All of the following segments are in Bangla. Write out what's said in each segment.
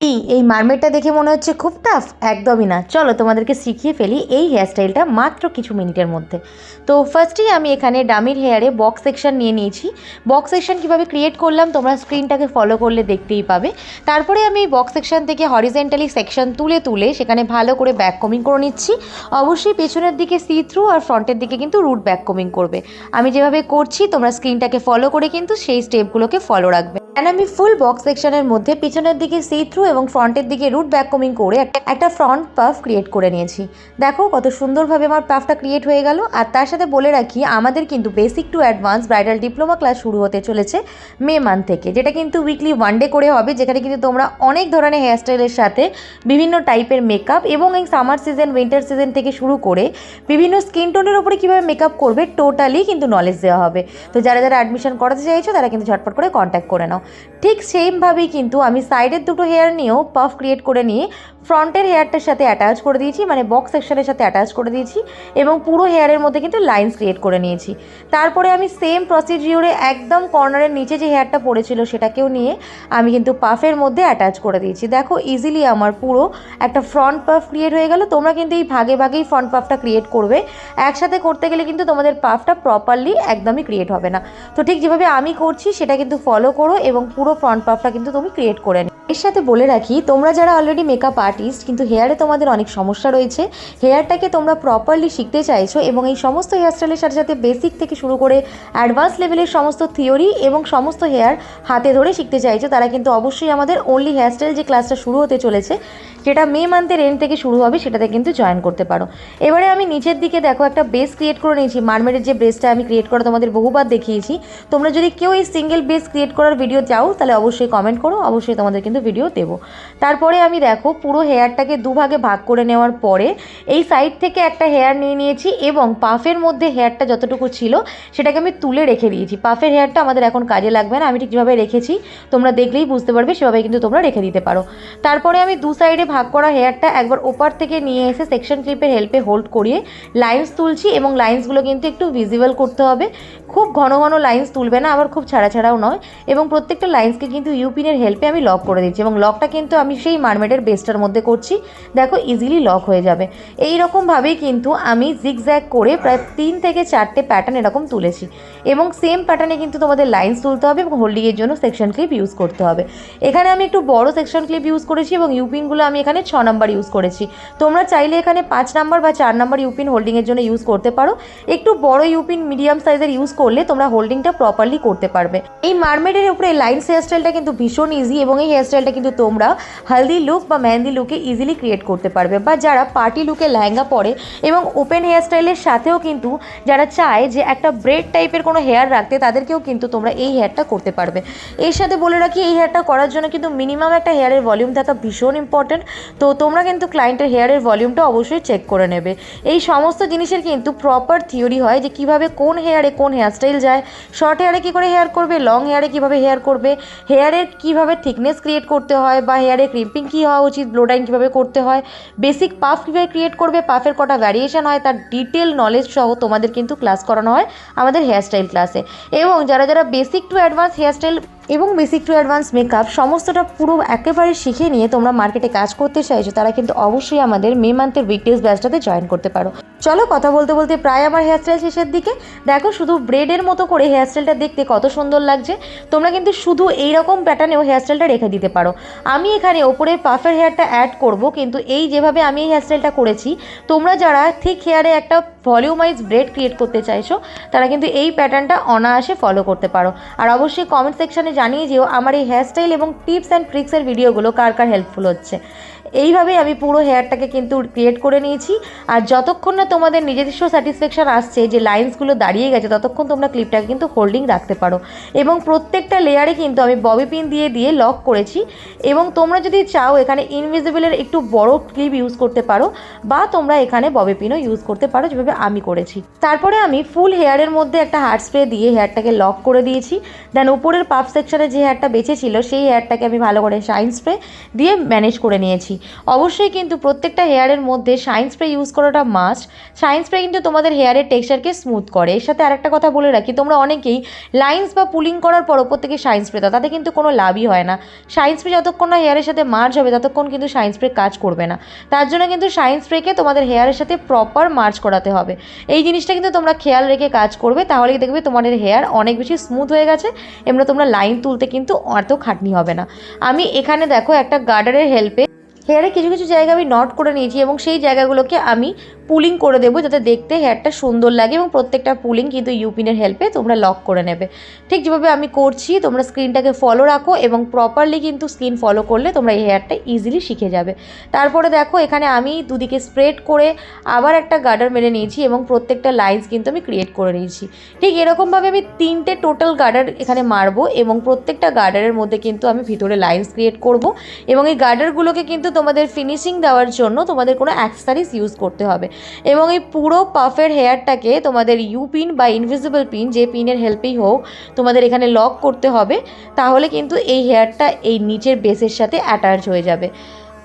এই মারমেডটা দেখে মনে হচ্ছে খুব টাফ। একদমই না, চলো তোমাদেরকে শিখিয়ে ফেলি এই হেয়ারস্টাইলটা মাত্র কিছু মিনিটের মধ্যে। তো ফার্স্টেই আমি এখানে ডামির হেয়ারে বক্স সেকশন নিয়ে নিয়েছি। বক্স সেকশন কীভাবে ক্রিয়েট করলাম তোমরা স্ক্রিনটাকে ফলো করলে দেখতেই পাবে। তারপরে আমি এই বক্স সেকশন থেকে হরিজেন্টালি সেকশন তুলে তুলে সেখানে ভালো করে ব্যাক কমিং করে নিচ্ছি। অবশ্যই পেছনের দিকে সি থ্রু আর ফ্রন্টের দিকে কিন্তু রুট ব্যাক কমিং করবে। আমি যেভাবে করছি তোমরা স্ক্রিনটাকে ফলো করে কিন্তু সেই স্টেপগুলোকে ফলো রাখবে। আমি ফুল বক্স সেকশনের মধ্যে পিছনের দিকে সি থ্রু এবং ফ্রন্টের দিকে রুট ব্যাক কমিং করে একটা ফ্রন্ট পাফ ক্রিয়েট করে নিয়েছি। দেখো কত সুন্দরভাবে আমার পাফটা ক্রিয়েট হয়ে গেল। আর তার সাথে বলে রাখি আমাদের কিন্তু basic to advance bridal diploma class শুরু হতে চলেছে মে মান্থ থেকে, যেটা কিন্তু উইকলি 1 ডে করে হবে, যেখানে কিন্তু তোমরা অনেক ধরনের হেয়ারস্টাইলের সাথে বিভিন্ন টাইপের মেকআপ এবং এই সামার সিজন উইন্টার সিজন থেকে শুরু করে বিভিন্ন স্কিন টোনের উপরে কীভাবে মেকআপ করবে টোটালি কিন্তু নলেজ দেওয়া হবে। তো যারা যারা অ্যাডমিশন করাতে চাইছো তারা কিন্তু ঝটপট করে কন্ট্যাক্ট করে নাও। ঠিক সেমভাবেই কিন্তু আমি সাইডের দুটো হেয়ার নিয়েও পাফ ক্রিয়েট করে নিয়ে ফ্রন্টের হেয়ারটার সাথে অ্যাটাচ করে দিয়েছি, মানে বক্স সেকশনের সাথে অ্যাটাচ করে দিয়েছি এবং পুরো হেয়ারের মধ্যে কিন্তু লাইন্স ক্রিয়েট করে নিয়েছি। তারপরে আমি সেম প্রসিডিওরে একদম কর্নারের নিচে যে হেয়ারটা পড়েছিল সেটাকেও নিয়ে আমি কিন্তু পাফের মধ্যে অ্যাটাচ করে দিয়েছি। দেখো ইজিলি আমার পুরো একটা ফ্রন্ট পাফ ক্রিয়েট হয়ে গেল। তোমরা কিন্তু এই ভাগে ভাগেই ফ্রন্ট পাফটা ক্রিয়েট করবে, একসাথে করতে গেলে কিন্তু তোমাদের পাফটা প্রপারলি একদমই ক্রিয়েট হবে না। তো ঠিক যেভাবে আমি করছি সেটা কিন্তু ফলো করো এবং পুরো ফ্রন্ট পাফটা কিন্তু তুমি ক্রিয়েট করে নিও। এর সাথে বলে রাখি তোমরা যারা অলরেডি মেকআপ আর্টিস্ট কিন্তু হেয়ারে তোমাদের অনেক সমস্যা রয়েছে, হেয়ারটাকে তোমরা প্রপারলি শিখতে চাইছো এবং এই সমস্ত হেয়ারস্টাইলের সাথে সাথে বেসিক থেকে শুরু করে অ্যাডভান্স লেভেলের সমস্ত থিওরি এবং সমস্ত হেয়ার হাতে ধরে শিখতে চাইছো, তারা কিন্তু অবশ্যই আমাদের অনলি হেয়ারস্টাইল যে ক্লাসটা শুরু হতে চলেছে যেটা মে মান্থের এন্ড থেকে শুরু হবে সেটাতে কিন্তু জয়েন করতে পারো। এবারে আমি নিচের দিকে দেখো একটা বেস ক্রিয়েট করে নিয়েছি। মারমেডের যে বেসটা আমি ক্রিয়েট করা তোমাদের বহুবার দেখিয়েছি। তোমরা যদি কেউ এই সিঙ্গেল বেস ক্রিয়েট করার ভিডিও চাও তাহলে অবশ্যই কমেন্ট করো, অবশ্যই তোমাদের কিন্তু ভিডিও দেবো। তারপরে আমি দেখো পুরো হেয়ারটাকে দুভাগে ভাগ করে নেওয়ার পরে এই সাইড থেকে একটা হেয়ার নিয়ে নিয়েছি এবং পাফের মধ্যে হেয়ারটা যতটুকু ছিল সেটাকে আমি তুলে রেখে দিয়েছি। পাফের হেয়ারটা আমাদের এখন কাজে লাগবে না, আমি ঠিক যেভাবে রেখেছি তোমরা দেখলেই বুঝতে পারবে সেভাবে কিন্তু তোমরা রেখে দিতে পারো। তারপরে আমি দু সাইডে ভাগ করা হেয়ারটা একবার ওপার থেকে নিয়ে এসে সেকশন ক্লিপের হেল্পে হোল্ড করিয়ে লাইন্স তুলছি এবং লাইন্সগুলো কিন্তু একটু ভিজিবল করতে হবে। খুব ঘন ঘন লাইন্স তুলবে না, আবার খুব ছাড়া ছাড়াও নয়। এবং প্রত্যেকটা লাইন্সকে কিন্তু ইউপিনের হেল্পে আমি লক করে দিচ্ছি এবং লকটা কিন্তু আমি সেই মারমেডের বেসটার মধ্যে করছি। দেখো ইজিলি লক হয়ে যাবে। এই রকমভাবেই কিন্তু আমি জিগজ্যাগ করে প্রায় 3 থেকে 4টে প্যাটার্ন এরকম তুলেছি এবং সেম প্যাটার্নে কিন্তু তোমাদের লাইন্স তুলতে হবে এবং হোল্ডিংয়ের জন্য সেকশন ক্লিপ ইউজ করতে হবে। এখানে আমি একটু বড় সেকশন ক্লিপ ইউজ করেছি এবং ইউপিনগুলো আমি এখানে 6 নাম্বার ইউজ করেছি। তোমরা চাইলে এখানে 5 নাম্বার বা 4 নাম্বার ইউপিন হোল্ডিংয়ের জন্য ইউজ করতে পারো। একটু বড় ইউপিন মিডিয়াম সাইজের ইউজ করলে তোমরা হোল্ডিংটা প্রপারলি করতে পারবে। এই মারমেডের উপরে লাইন্স হেয়ারস্টাইলটা কিন্তু ভীষণ ইজি এবং এই হেয়ারস্টাইলটা কিন্তু তোমরা হলদি লুক বা মেহেন্দি লুকে ইজিলি ক্রিয়েট করতে পারবে, বা যারা পার্টি লুকে লেহেঙ্গা পরে এবং ওপেন হেয়ারস্টাইলের সাথেও কিন্তু যারা চায় যে একটা ব্রেড টাইপের কোনো হেয়ার রাখতে তাদেরকেও কিন্তু তোমরা এই হেয়ারটা করতে পারবে। এর সাথে বলে রাখি এই হেয়ারটা করার জন্য কিন্তু মিনিমাম একটা হেয়ারের ভলিউম থাকা ভীষণ ইম্পর্টেন্ট। তো তোমরা কিন্তু ক্লায়েন্টের হেয়ারের ভলিউমটা অবশ্যই চেক করে নেবে। এই সমস্ত জিনিসের কিন্তু প্রপার থিওরি হয় যে কীভাবে কোন হেয়ারে কোন হেয়ারস্টাইল যায়, শর্ট হেয়ারে কী করে হেয়ার করবে, লং হেয়ারে কীভাবে হেয়ার করবে, হেয়ারের কীভাবে থিকনেস ক্রিয়েট করতে হয় বা হেয়ারে ক্রিম্পিং কী হওয়া উচিত, ব্লো ডাইং কীভাবে করতে হয়, বেসিক পাফ কীভাবে ক্রিয়েট করবে, পাফের কটা ভ্যারিয়েশন হয় তার ডিটেল নলেজ সহ তোমাদের কিন্তু ক্লাস করানো হয় আমাদের হেয়ারস্টাইল ক্লাসে। এবং যারা যারা বেসিক টু অ্যাডভান্স হেয়ারস্টাইল এবং বেসিক টু অ্যাডভান্স মেকআপ সমস্তটা পুরো একেবারে শিখে নিয়ে তোমরা মার্কেটে কাজ করতে চাইছো তারা কিন্তু অবশ্যই আমাদের মে মান্থের উইকডেজ ব্যাচটাতে জয়েন করতে পারো। চলো কথা বলতে বলতে প্রায় আমার হেয়ারস্টাইল শেষের দিকে। দেখো শুধু ব্রেডের মতো করে হেয়ারস্টাইলটা দেখতে কত সুন্দর লাগছে। তোমরা কিন্তু শুধু এইরকম প্যাটার্নেও হেয়ারস্টাইলটা রেখে দিতে পারো। আমি এখানে ওপরে পাফের হেয়ারটা অ্যাড করব, কিন্তু এই যেভাবে আমি এই হেয়ারস্টাইলটা করেছি তোমরা যারা ঠিক হেয়ারে একটা ভলিউমাইজ ব্রেড ক্রিয়েট করতে চাইছো তারা কিন্তু এই প্যাটার্নটা অনায়াসে ফলো করতে পারো। আর অবশ্যই কমেন্ট সেকশানে জানিয়ে যেও আমার এই হেয়ারস্টাইল এবং টিপস অ্যান্ড ট্রিক্সের ভিডিওগুলো কার কার হেল্পফুল হচ্ছে। এইভাবেই আমি পুরো হেয়ারটাকে কিন্তু ক্রিয়েট করে নিয়েছি। আর যতক্ষণ না তোমাদের নিজস্ব স্যাটিসফ্যাকশান আসছে যে লাইন্সগুলো দাঁড়িয়ে গেছে ততক্ষণ তোমরা ক্লিপটাকে কিন্তু হোল্ডিং রাখতে পারো। এবং প্রত্যেকটা লেয়ারে কিন্তু আমি ববি পিন দিয়ে দিয়ে লক করেছি। এবং তোমরা যদি চাও এখানে ইনভিজিবলের একটু বড় ক্লিপ ইউজ করতে পারো বা তোমরা এখানে ববি পিনও ইউজ করতে পারো যেভাবে আমি করেছি। তারপরে আমি ফুল হেয়ারের মধ্যে একটা হার্ড স্প্রে দিয়ে হেয়ারটাকে লক করে দিয়েছি। দেন উপরের পাফ সেকশন সেকশানে যে হেয়ারটা বেঁচে ছিল সেই হেয়ারটাকে আমি ভালো করে শাইন স্প্রে দিয়ে ম্যানেজ করে নিয়েছি। অবশ্যই কিন্তু প্রত্যেকটা হেয়ারের মধ্যে শাইন স্প্রে ইউজ করাটা মাস্ট। শাইন স্প্রে কিন্তু তোমাদের হেয়ারের টেক্সচারকে স্মুথ করে। এর সাথে আরেকটা কথা বলে রাখি, তোমরা অনেকেই লাইন্স বা পুলিং করার পর ওপর থেকে শাইন স্প্রে দাও, তাতে কিন্তু কোনো লাভই হয় না। শাইন স্প্রে যতক্ষণ না হেয়ারের সাথে মার্জ হবে ততক্ষণ কিন্তু শাইন স্প্রে কাজ করবে না। তার জন্য কিন্তু শাইন স্প্রেকে তোমাদের হেয়ারের সাথে প্রপার মার্জ করাতে হবে। এই জিনিসটা কিন্তু তোমরা খেয়াল রেখে কাজ করবে, তাহলেই দেখবে তোমাদের হেয়ার অনেক বেশি স্মুথ হয়ে গেছে। এমনি তোমরা লাইন তুলতে কিন্তু অত খাটনি হবে না। আমি এখানে দেখো একটা গার্ডারের হেল্পে হেয়ারে কিছু কিছু জায়গা আমি নট করে নিয়েছি এবং সেই জায়গাগুলোকে আমি পুলিং করে দেবো, যাতে দেখতে হেয়ারটা সুন্দর লাগে। এবং প্রত্যেকটা পুলিং কিন্তু ইউপিনের হেল্পে তোমরা লক করে নেবে। ঠিক যেভাবে আমি করছি তোমরা স্ক্রিনটাকে ফলো রাখো এবং প্রপারলি কিন্তু স্ক্রিন ফলো করলে তোমরা এই হেয়ারটা ইজিলি শিখে যাবে। তারপরে দেখো এখানে আমি দুদিকে স্প্রেড করে আবার একটা গার্ডার মেরে নিয়েছি এবং প্রত্যেকটা লাইন্স কিন্তু আমি ক্রিয়েট করে নিয়েছি। ঠিক এরকমভাবে আমি 3টে টোটাল গার্ডার এখানে মারবো এবং প্রত্যেকটা গার্ডারের মধ্যে কিন্তু আমি ভিতরে লাইন্স ক্রিয়েট করব। এবং এই গার্ডারগুলোকে কিন্তু তোমাদের ফিনিশিং দেওয়ার জন্য তোমাদের কোনো অ্যাক্সেসরিজ ইউজ করতে হবে। এবং এই পুরো পাফের হেয়ারটাকে তোমাদের ইউ পিন বা ইনভিজিবল পিন, যে পিনের হেল্পেই হোক, তোমাদের এখানে লক করতে হবে। তাহলে কিন্তু এই হেয়ারটা এই নিচের বেসের সাথে অ্যাটাচ হয়ে যাবে।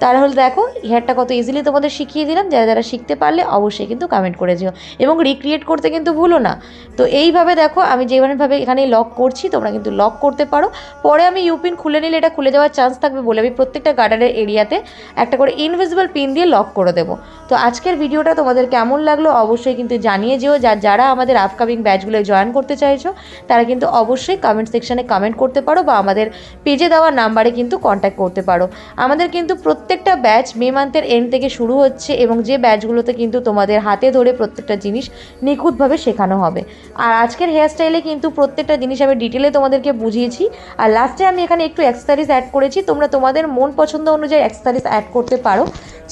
তাহলে দেখো হেয়ারটা কত ইজিলি তোমাদের শিখিয়ে দিলাম। যারা যারা শিখতে পারলে অবশ্যই কিন্তু কমেন্ট করে দিও এবং রিক্রিয়েট করতে কিন্তু ভুলো না। তো এইভাবে দেখো আমি যেভাবে এখানে লক করছি তোমরা কিন্তু লক করতে পারো। পরে আমি ইউপিন খুলে নিলে এটা খুলে যাওয়ার চান্স থাকবে বলে আমি প্রত্যেকটা গার্ডারের এরিয়াতে একটা করে ইনভিজিবল পিন দিয়ে লক করে দেবো। তো আজকের ভিডিওটা তোমাদের কেমন লাগলো অবশ্যই কিন্তু জানিয়ে যেও। যারা আমাদের আপকামিং ব্যাচগুলো জয়েন করতে চাইছো তারা কিন্তু অবশ্যই কমেন্ট সেকশানে কমেন্ট করতে পারো বা আমাদের পেজে দেওয়া নাম্বারে কিন্তু কন্ট্যাক্ট করতে পারো। আমাদের কিন্তু প্রত্যেকটা ব্যাচ মে মান্থের এন্ড থেকে শুরু হচ্ছে এবং যে ব্যাচগুলোতে কিন্তু তোমাদের হাতে ধরে প্রত্যেকটা জিনিস নিখুঁতভাবে শেখানো হবে। আর আজকের হেয়ারস্টাইলে কিন্তু প্রত্যেকটা জিনিস আমি ডিটেলে তোমাদেরকে বুঝিয়েছি। আর লাস্টে আমি এখানে একটু অ্যাক্সেসরিজ অ্যাড করেছি, তোমরা তোমাদের মন পছন্দ অনুযায়ী অ্যাক্সেসরিজ অ্যাড করতে পারো।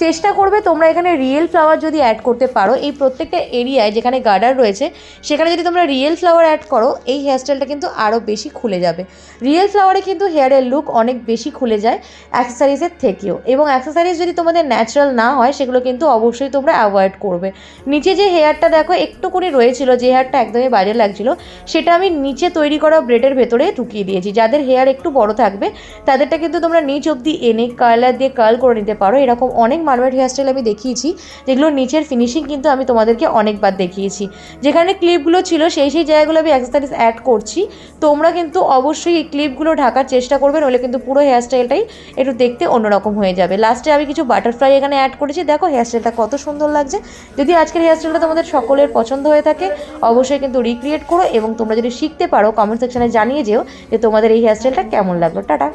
চেষ্টা করবে তোমরা এখানে রিয়েল ফ্লাওয়ার যদি অ্যাড করতে পারো। এই প্রত্যেকটা এরিয়ায় যেখানে গার্ডার রয়েছে সেখানে যদি তোমরা রিয়েল ফ্লাওয়ার অ্যাড করো এই হেয়ারস্টাইলটা কিন্তু আরও বেশি খুলে যাবে। রিয়েল ফ্লাওয়ারে কিন্তু হেয়ারের লুক অনেক বেশি খুলে যায় অ্যাক্সেসরিজের থেকেও। এবং অ্যাক্সেসরিজ যদি তোমাদের ন্যাচারাল না হয় সেগুলো কিন্তু অবশ্যই তোমরা অ্যাভয়েড করবে। নিচে যে হেয়ারটা দেখো একটুকুনি রয়েছিল, যে হেয়ারটা একদমই বাজে লাগছিল, সেটা আমি নিচে তৈরি করা ব্রেডের ভেতরে ঢুকিয়ে দিয়েছি। যাদের হেয়ার একটু বড় থাকবে তাদেরটা কিন্তু তোমরা নিচ অবধি এনে কার্লার দিয়ে কার্ল করে নিতে পারো। এরকম অনেক মারওয়াড় হেয়ারস্টাইল আমি দেখিয়েছি যেগুলোর নিচের ফিনিশিং কিন্তু আমি তোমাদেরকে অনেকবার দেখিয়েছি। যেখানে ক্লিপগুলো ছিল সেই জায়গাগুলো আমি অ্যাক্সেসরিজ অ্যাড করছি। তোমরা কিন্তু অবশ্যই এই ক্লিপগুলো ঢাকার চেষ্টা করবে, নইলে কিন্তু পুরো হেয়ারস্টাইলটাই একটু দেখতে অন্যরকম হয়ে যাবে। লাস্টে আমি কিছু বাটারফ্লাই এখানে অ্যাড করেছি, দেখো হেয়ারস্টাইলটা কত সুন্দর লাগছে। যদি আজকের হেয়ারস্টাইলটা তোমাদের সকলের পছন্দ হয়ে থাকে অবশ্যই কিন্তু রিক্রিয়েট করো এবং তোমরা যদি শিখতে পারো কমেন্ট সেকশনে জানিয়ে যেও যে তোমাদের এই হেয়ারস্টাইলটা কেমন লাগলো। টাটা।